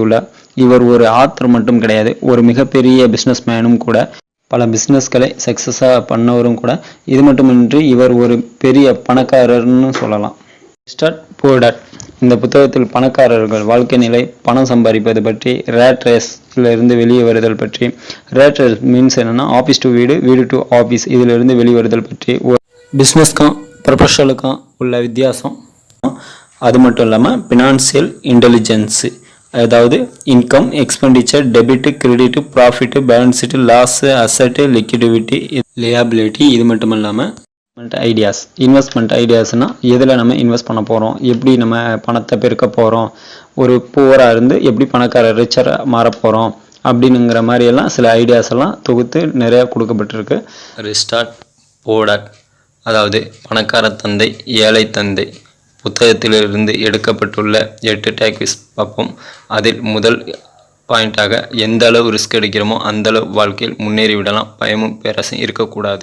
உள்ள இவர் ஒரு ஆத்தர் மட்டும் கிடையாது, ஒரு மிகப்பெரிய பிஸ்னஸ் மேனும் கூட. பல பிஸ்னஸ்களை சக்ஸஸாக பண்ணவரும் கூட. இது மட்டுமின்றி இவர் ஒரு பெரிய பணக்காரர்னு சொல்லலாம். ரிச்சார்ட் புவர் டாட் இந்த புத்தகத்தில் பணக்காரர்கள் வாழ்க்கை நிலை, பணம் சம்பாதிப்பது பற்றி, ரேட் ரேஸ்ல இருந்து வெளியே வருதல் பற்றி. ரேட் ரேஸ் மீன்ஸ் என்னன்னா ஆஃபீஸ் டு வீடு, வீடு டு ஆஃபீஸ், இதில் இருந்து வெளிவருதல் பற்றி, ஒரு பிஸ்னஸ்க்கும் ப்ரொஃபஷனலுக்கும் உள்ள வித்தியாசம். அது மட்டும் இல்லாமல் ஃபினான்சியல் இன்டெலிஜென்ஸு, அதாவது income, expenditure, debit, credit, profit, balance sheet, loss, asset, liquidity, liability. இது மட்டும் இல்லாமல் ஐடியாஸ், இன்வெஸ்ட்மெண்ட் ஐடியாஸ்னால் எதில் நம்ம இன்வெஸ்ட் பண்ண போகிறோம், எப்படி நம்ம பணத்தை பெருக்க போகிறோம், ஒரு புவராக இருந்து எப்படி பணக்காரர் ரிச்சராக மாற போகிறோம் அப்படின்னுங்கிற மாதிரியெல்லாம் சில ஐடியாஸ் எல்லாம் தொகுத்து நிறையா கொடுக்கப்பட்டிருக்கு. ரிச்சார்ட் புவர் டாட், அதாவது பணக்கார தந்தை ஏழை தந்தை புத்தகத்திலிருந்து எடுக்கப்பட்டுள்ள 8 டேக்விஸ் பார்ப்போம். அதில் முதல் பாயிண்டாக, எந்த அளவு ரிஸ்க் எடுக்கிறோமோ அந்த அளவு வாழ்க்கையில் முன்னேறிவிடலாம், பயமும் பேராசையும் இருக்கக்கூடாது.